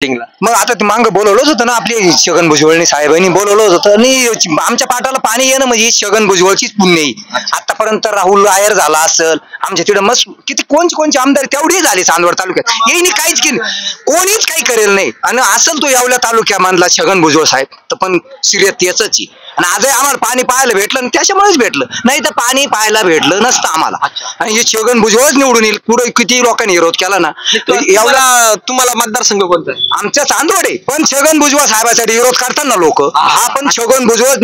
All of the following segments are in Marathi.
मग आता ते मागं बोलवलंच होतं ना आपली छगन भुजबळ साहेबांनी बोलवलं होतं आणि आमच्या पाटाला पाणी येणं म्हणजे छगन भुजबळचीच पुण्य आहे. आतापर्यंत राहुल आयर झाला असेल आमच्या तिकडे मस्त किती कोणचे आमदार तेवढे झाले चांदवड तालुक्यात यांनी काहीच केलं कोणीच काही करेल नाही. आणि असेल तो येवल्या तालुक्यामधला छगन भुजबळ साहेब तर पण सिरियस त्याच आहे. आणि आजही आम्हाला पाणी पाहायला भेटलं आणि त्याच्यामुळेच भेटलं नाही तर पाणी पाहायला भेटलं नसतं आम्हाला. आणि हे छगन भुजबळच निवडून येईल. पुढे किती लोकांनी विरोध केला ना एवढा तुम्हाला मतदारसंघ कोणता आहे? आमच्या चांदवड आहे. पण छगन भुजबळ साहेबासाठी विरोध करतात ना लोक हा पण छगन भुजबळ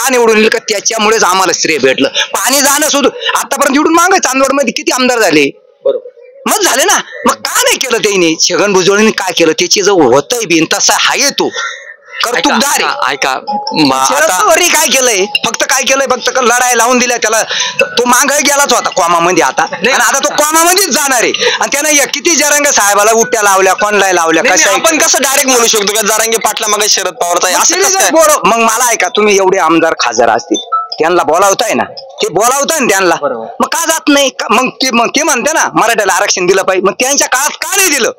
निवडून येईल का त्याच्यामुळेच आम्हाला श्रेय भेटलं. पाणी जाणं सुद्धा आतापर्यंत निवडून मागे चांदवड मध्ये किती आमदार झाले मग झाले ना. मग का नाही केलं त्यांनी छगन भुजबळांनी काय केलं त्याची जो होतंय बिन तसा हाय तो कर्तुकदार ऐका काय केलंय फक्त लढाई लावून दिल्या त्याला. तो मागे गेलाच होता कोमामध्ये आता आणि आता तो कोमामध्येच जाणार आहे. आणि त्यानं किती जरांगे साहेबाला उट्ट्या लावल्या कोणला लावल्या कसं आपण कसं डायरेक्ट म्हणू शकतो का जरांगे पाटला मग शरद पवारचा मग मला ऐका तुम्ही एवढे आमदार खासदार असतील त्यांना बोलावताय ना ते बोलावताय ना त्यांना मग का जात नाही. मग ते म्हणते ना मराठ्याला आरक्षण दिलं पाहिजे मग त्यांच्या काळात का नाही दिलं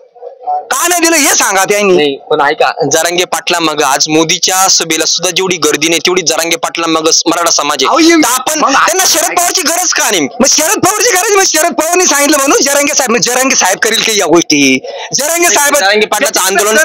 हे सांगा त्यांनी. पण ऐका जरांगे पाटला मग आज मोदीच्या सभेला सुद्धा जेवढी गर्दी नाही तेवढी जरांगे पाटला मग मराठा समाज आहे. आपण त्यांना शरद पवारची गरज का नाही. मग शरद पवारची गरज मग शरद पवारनी सांगितलं म्हणून जरांगे साहेब करील की या गोष्टी. जरांगे पाटलाचं आंदोलन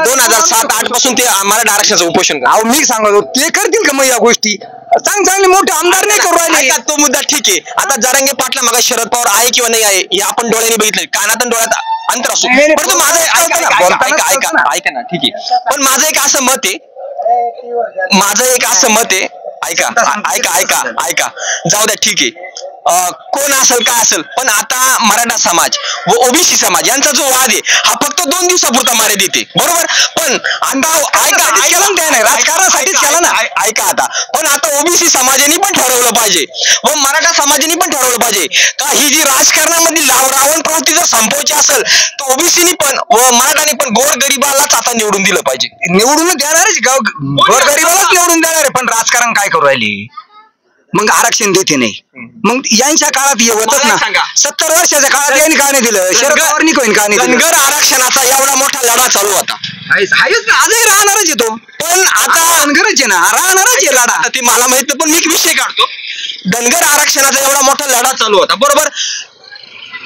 2007-08 पासून ते मराठा आरक्षणाचं उपोषण करा. मी सांगतो ते करतील का मग या गोष्टी. चांगले मोठे आमदार नाही करू राहिले. तो मुद्दा ठीक आहे. आता जरांगे पाटला मग शरद पवार आहे किंवा नाही आहे हे आपण डोळ्यांनी बघितलंय कानात आणि डोळ्यात अंतर असू. परंतु माझं ऐका ना ठीक आहे. पण माझं एक असं मत आहे ऐका जाऊ द्या ठीक आहे कोण असेल काय असेल पण आता मराठा समाज व ओबीसी समाज यांचा जो वाद आहे हा फक्त 2 दिवसापुरता मर्यादित आहे बरोबर. पण आता राजकारणासाठीच केला ना. ऐका आता पण आता ओबीसी समाजाने पण ठरवलं पाहिजे व मराठा समाजाने पण ठरवलं पाहिजे का ही जी राजकारणामधली रावण प्रवृत्ती जर संपवायची असेल तर ओबीसीनी पण व मराठाने पण गोरगरिबालाच आता निवडून दिलं पाहिजे. निवडून देणारच गोरगरिबालाच निवडून देणार आहे. पण राजकारण काय करू राहिली मग आरक्षण देते नाही. मग यांच्या काळात हे होतच ना 70 वर्षाच्या काळात यांनी का नाही दिलं शरद पवारनी का नाही दिलं. धनगर आरक्षणाचा एवढा मोठा लढा चालू होता आजही राहणारच येतो. पण आता धनगरच आहे ना राहणारच आहे लढा. ते मला माहित नाही पण मी एक विषय काढतो. धनगर आरक्षणाचा एवढा मोठा लढा चालू होता बरोबर.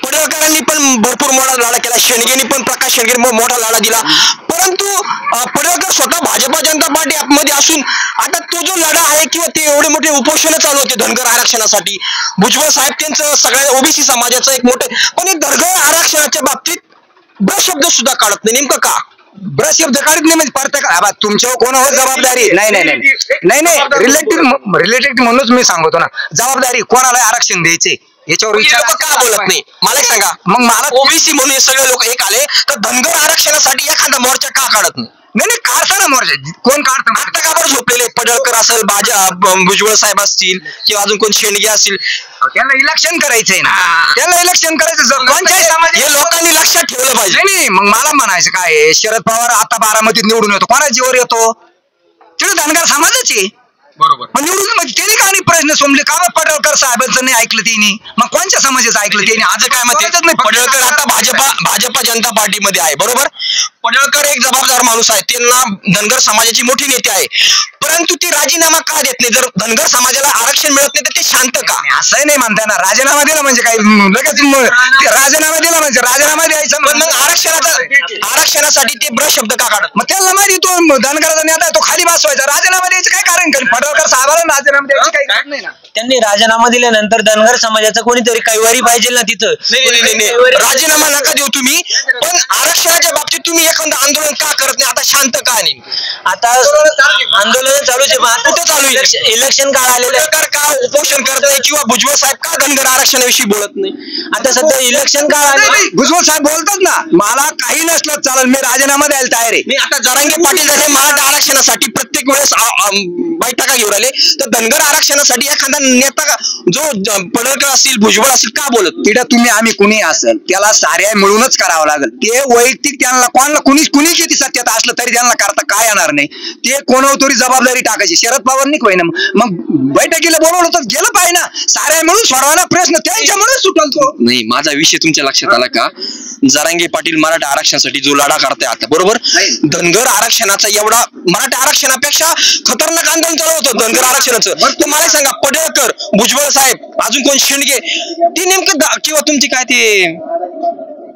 पडळकरांनी पण भरपूर मोठा लढा केला. शेंडगेंनी पण प्रकाश शेंडगे मोठा लढा दिला. परंतु पडळकर स्वतः भाजपा जनता पार्टी मध्ये असून आता तो जो लढा आहे किंवा ते एवढे मोठे उपोषण चालू होते धनगर आरक्षणासाठी भुजबळ साहेब त्यांचं सगळ्या ओबीसी समाजाचं एक मोठे पण एक धनगर आरक्षणाच्या बाबतीत ब्रशब्द सुद्धा काढत नाही. नेमकं का ब्रशब्द काढत नाही म्हणजे परत तुमच्यावर कोणावर जबाबदारी नाही रिलेटेड म्हणूनच मी सांगतो ना जबाबदारी कोणाला आरक्षण द्यायचे याच्यावर विचार का बोलत नाही मला सांगा. मग मला ओबीसी म्हणून हे सगळे लोक एक आले तर धनगर आरक्षणासाठी एखादा मोर्चा का काढत नाही. नाही काढता ना मोर्चा कोण काढतं आता का बरं झोपलेले पडळकर असेल भुजबळ साहेब असतील किंवा अजून कोण शेंडगे असतील त्यांना इलेक्शन करायचंय ना. त्यांना इलेक्शन करायचं कोणत्याही समाज हे लोकांनी लक्षात ठेवलं पाहिजे. नाही मग मला म्हणायचं काय शरद पवार आता बारामतीत निवडून येतो कोणा जीवर येतो तिथे धनगर समाजच आहे बरोबर. मग निवडून मग त्यांनी का नाही प्रश्न सोडले का मग पडळकर साहेबांचं नाही ऐकलं त्यांनी मग कोणत्या समाजाचं ऐकलं त्यांनी. आज काय मत पडळकर आता भाजपा जनता पार्टीमध्ये आहे बरोबर. पडळकर एक जबाबदार माणूस आहे त्यांना धनगर समाजाची मोठी नेते आहे परंतु ते राजीनामा का देत नाही. जर धनगर समाजाला आरक्षण मिळत नाही तर ते शांत का. असंही नाही म्हणताय ना राजीनामा दिला म्हणजे काय लगेच राजीनामा दिला म्हणजे राजीनामा द्यायचा. पण मग आरक्षणासाठी ते ब्रशब्द का काढत. मग त्याला माहिती तो धनगराचा नेता तो खाली बसवायचा राजीनामा द्यायचं काय कारण करेल पडळकर साहेबाला राजीनामा द्यायचं काही कारण नाही ना. त्यांनी राजीनामा दिल्यानंतर धनगर समाजाचं कोणीतरी कैवारी पाहिजे ना तिथं. नाही राजीनामा नका देऊ तुम्ही पण आरक्षणाच्या बाबतीत तुम्ही एखादं आंदोलन का करत नाही. आता शांत का नाही. आता आंदोलन चालूच आहे कुठं चालू इलेक्शन काळ आलेलं का उपोषण करत नाही किंवा भुजबळ साहेब का धनगर आरक्षणाविषयी बोलत नाही. आता सध्या इलेक्शन काळ आले भुजबळ साहेब बोलतात ना मला काही नसलं चालेल मी राजीनामा द्यायला तयार आहे. मी आता जरांगे पाटील झाले मराठा आरक्षणासाठी प्रत्येक वेळेस बैठका घेऊन आले तर धनगर आरक्षणासाठी एखादा नेता जो पडळकर असतील भुजबळ असतील का बोलत. तिथं तुम्ही आम्ही कुणी असेल त्याला साऱ्या मिळूनच करावं लागेल. ते वैयक्तिक त्यांना कोणाला कुणी किती सत्यात असलं तरी त्यांना करता काय येणार नाही. ते कोणावर तरी जबाबदारी टाकायची. शरद पवारनी होय ना मग बैठकीला बोलवलं तर गेलं पाहिजे ना. साऱ्या मिळून सोडवाना प्रश्न त्यांच्यामुळे सुटल तो. नाही, माझा विषय तुमच्या लक्षात आला का? जरांगे पाटील मराठा आरक्षणासाठी जो लढा करताय आता, बरोबर, धनगर आरक्षणाचा एवढा मराठा आरक्षणापेक्षा खतरनाक आंदोलन चालू होतं धनगर आरक्षणाचं. तर मला सांगा, पडळकर, भुजबळ साहेब, अजून कोण शेंडगे, ते नेमकं किंवा तुमची काय ते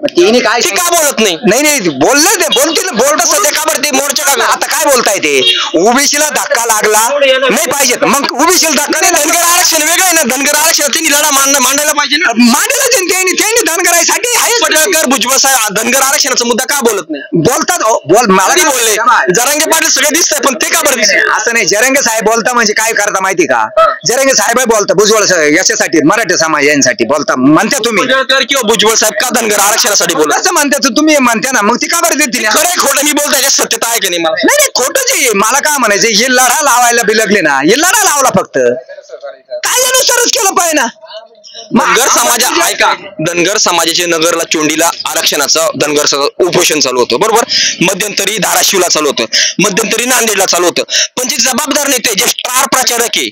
काय का बोलत नाही? नाही बोलले ते बोलतील बोलत सध्या का बरं ते मोर्चा का आता काय बोलताय ते? ओबीसीला धक्का लागला नाही पाहिजेत मग ओबीसीला धक्का नाही. धनगर आरक्षण वेगळं आहे ना. धनगर आरक्षण त्यांनी लढा मांडायला पाहिजे ना. मांडला त्यांनी धनगरासाठी आहे. पडळकर, भुजबळ साहेब धनगर आरक्षणाचा मुद्दा का बोलत नाही? बोलतात बोल मला कधी बोलले? जरांगे पाटील सगळे दिसतंय, पण ते का बरं दिसत? असं नाही. जरंगे साहेब बोलता म्हणजे काय करता माहिती का? जरंगे साहेब बोलता भुजबळ याच्यासाठी मराठी समाज यांसाठी बोलता म्हणता तुम्ही. पडळकर किंवा भुजबळ साहेब का धनगर आरक्षणासाठी बोलत? असं म्हणता तुम्ही म्हणता ना, मग ती का बरं देतील? खरं खोटं मी बोलतो, याच्यात सत्यता आहे की नाही? मला नाही खोटंच आहे. मला काय म्हणायचं, हे लढा लावायला बिलगले ना, हे लढा लावला फक्त काय अनुसारच केलं पाहिजे ना. धनगर समाज ऐका, धनगर समाजाचे नगरला चोंडीला आरक्षणाचं धनगर उपोषण चालू होतं, बरोबर. मध्यंतरी धाराशिवला चालू होतं, मध्यंतरी नांदेडला चालू होतं. पण जे जबाबदार नेते, जे स्टार प्रचारक आहे,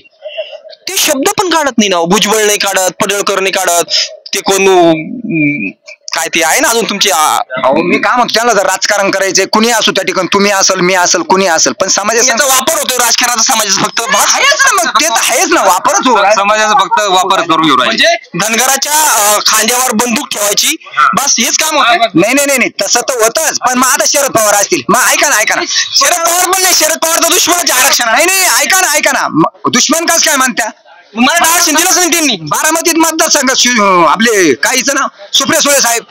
ते शब्द पण काढत नाही ना. भुजबळ नाही काढत, पडळकर नाही काढत, ते कोण काय ते आहे ना अजून तुमची. मी काय म्हणतो, त्यांना जर राजकारण करायचंय, कुणी असू त्या ठिकाणी, तुम्ही असेल मी असेल कुणी असेल, पण समाजाचा वापर होतोय राजकारणाचा. समाजाचा फक्त आहेच ना. मग ते तर आहेच ना, वापरच हो. समाजाचा फक्त वापर करून घेऊ राहिले. म्हणजे धनगराच्या खांद्यावर बंदूक ठेवायची, बस हेच काम होतं. नाही तसं तर होतच. पण मग आता शरद पवार असतील, मग ऐका ना शरद पवार पण नाही. शरद पवार तर दुश्मनाचे आरक्षण. नाही ऐका ना दुश्मन काच काय म्हणत्या? मराठा आरक्षण दिलंच नाही त्यांनी. बारामतीत मतदारसंघ आपले काहीच ना सुप्रिया सुळे साहेब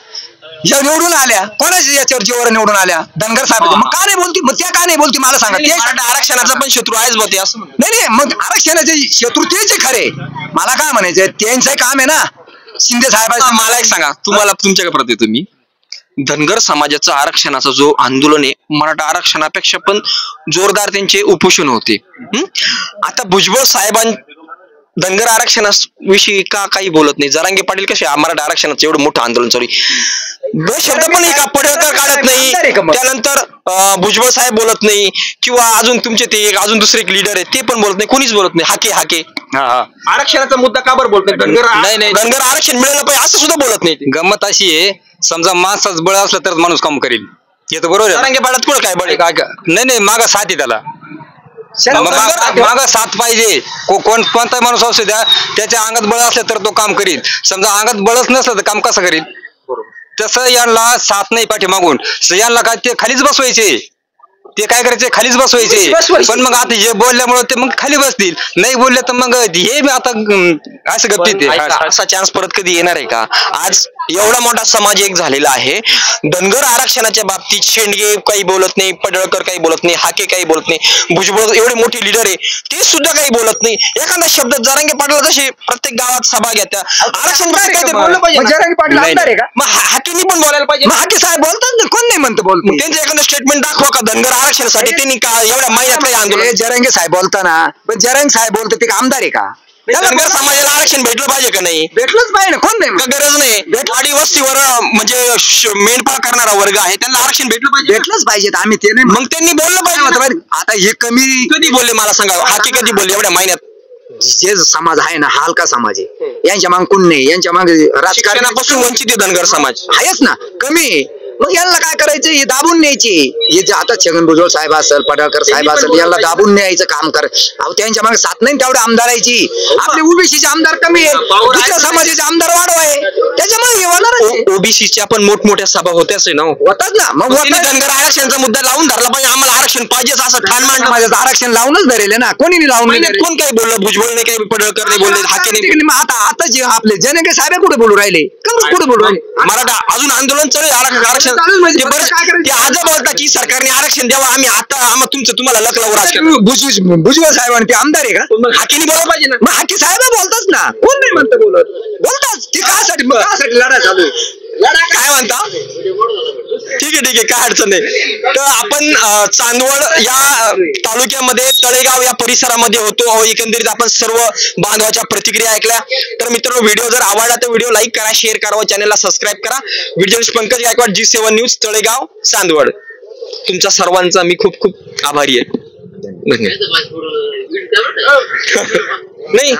या निवडून आल्या, कोणाच्या याच्यावर जीवावर निवडून आल्या? धनगर साहेब. मग का नाही बोलती? मग त्या का नाही बोलती मला सांगा. ते मराठा आरक्षणाचा पण शत्रू आहेच बोलते असं. नाही मग आरक्षणाचे शत्रू तेच खरे. मला काय म्हणायचं, त्यांचं काम आहे ना. शिंदे साहेब. मला एक सांगा, तुम्हाला तुमच्याकडे परत येतो मी. धनगर समाजाचा आरक्षणाचा जो आंदोलन आहे, मराठा आरक्षणापेक्षा पण जोरदार त्यांचे उपोषण होते. आता भुजबळ साहेबां धनगर आरक्षणाविषयी का काही बोलत नाही? जरांगे पाटील कसे मराठा आरक्षणाचं एवढं मोठं आंदोलन चालू आहे, शब्द पण नाही का? पडळकर काढत नाही, त्यानंतर भुजबळ साहेब बोलत नाही, किंवा अजून तुमचे ते अजून दुसरे एक लीडर आहे ते पण बोलत नाही, कोणीच बोलत नाही. हाके आरक्षणाचा मुद्दा का बरं बोलत नाही? धनगर आरक्षण मिळालं पाहिजे असं सुद्धा बोलत नाही. गंमत अशी आहे, समजा माणसाच बळ असलं तर माणूस काम करेल, येतो बरोबर. जरांगे पाटील कुठं काय बळ? नाही मागा साथ आहे त्याला. मागा साथ पाहिजे. कोणता माणूस असू द्या, त्याच्या अंगात बळ असलं तर तो काम करील. समजा अंगात बळच नसलं तर काम कसं करील? तसं यांना साथ नाही पाठीमागून. यांना काय ते खालीच बसवायचे, ते काय करायचे खालीच बसवायचे. पण मग आता हे बोलल्यामुळे ते मग खाली बसतील, नाही बोलले तर मग हे आता असं गप्पी. असा चान्स परत कधी येणार आहे का? आज एवढा मोठा समाज एक झालेला आहे. धनगर आरक्षणाच्या बाबतीत शेंडगे काही बोलत नाही, पडळकर काही बोलत नाही, हाके काही बोलत नाही, भुजबळ एवढे मोठे लीडर आहे ते सुद्धा काही बोलत नाही. एखादा शब्द जरांगे पाटील जसे प्रत्येक गावात सभा घेत्या, आरक्षण काय बोललं पाहिजे. जरांगे पाटील आमदार आहे का? मग हाकेनी पण बोलायला पाहिजे. हाके साहेब बोलतात ना, कोण नाही म्हणतं बोलतो. त्यांचं एखादं स्टेटमेंट दाखवा का धनगर आरक्षणासाठी त्यांनी का एवढ्या महिन्यात काही आंदोलन. जरांगे साहेब बोलताना, पण जरांगे साहेब बोलतो ते आमदार आहे का? धनगर समाजाला आरक्षण भेटलं पाहिजे का नाही? भेटलंच पाहिजे ना. कोण नाही का गरज नाही? वाडी वस्तीवर म्हणजे मेंढपाळ करणारा वर्ग आहे, त्यांना आरक्षण भेटलं पाहिजे. भेटलंच पाहिजे. आम्ही ते नाही मग त्यांनी बोललं पाहिजे. आता हे कमी कधी बोलले मला सांगा? हाकी कधी बोलले एवढ्या महिन्यात? जे समाज आहे ना, हलका समाज आहे, यांच्या मागे कोण नाही, यांच्या मागे राजकारणापासून वंचित आहे धनगर समाज. आहेच ना, कमी आहे. मग यांना काय करायचं, हे दाबून न्यायचे. हे जे आता छगन भुजबळ साहेब असेल, पडळकर साहेब असेल, यांना दाबून न्यायचं काम कर. अहो त्यांच्या मागे साथ नाही तेवढ्या आमदाराची. आपले ओबीसीचे आमदार कमी आहे, दुसऱ्या समाजाचे आमदार वाढवाय, त्याच्यामुळे हे होणार. ओबीसीच्या पण मोठमोठ्या सभा होत्याच ना, होतात ना. मग धनगर आरक्षणाचा मुद्दा लावून धरला पाहिजे, आम्हाला आरक्षण पाहिजेच असं ठाण मांडलं. माझ्याचं आरक्षण लावूनच धरेल ना, कोणी लावून. कोण काही बोललं? भुजबळ नाही काही, पडळकर नाही बोलले, हाके नाही. आता जे आपले जरांगे साहेब कुठे बोलू राहिले, कुठे बोलू राहिले? मराठा अजून आंदोलन चालू आहे. आरक्षण ते आज बोलता की सरकारने आरक्षण द्यावं, आम्ही आता तुम्हाला लक लावू राजकारण. भुजबळ साहेबांनी ते आमदार आहे का? मग हाकेनी बोलायला पाहिजे ना. मग हाके साहेब बोलतात ना, कोण नाही म्हणतं बोलतात. ते कासाठी लढा चालू आहे. काय म्हणता? ठीक आहे काय अडचण नाही. तर आपण चांदवड या तालुक्यामध्ये तळेगाव या परिसरामध्ये होतो. एकंदरीत आपण सर्व बांधवाच्या प्रतिक्रिया ऐकल्या. तर मित्रांनो, व्हिडिओ जर आवडला तर व्हिडिओ लाईक करा, शेअर करा व चॅनलला सबस्क्राईब करा. Video Pankaj Gaikwad, G7 news, Talegaon, Chandwad. तुमचा सर्वांचा मी खूप खूप आभारी आहे. धन्यवाद. नाही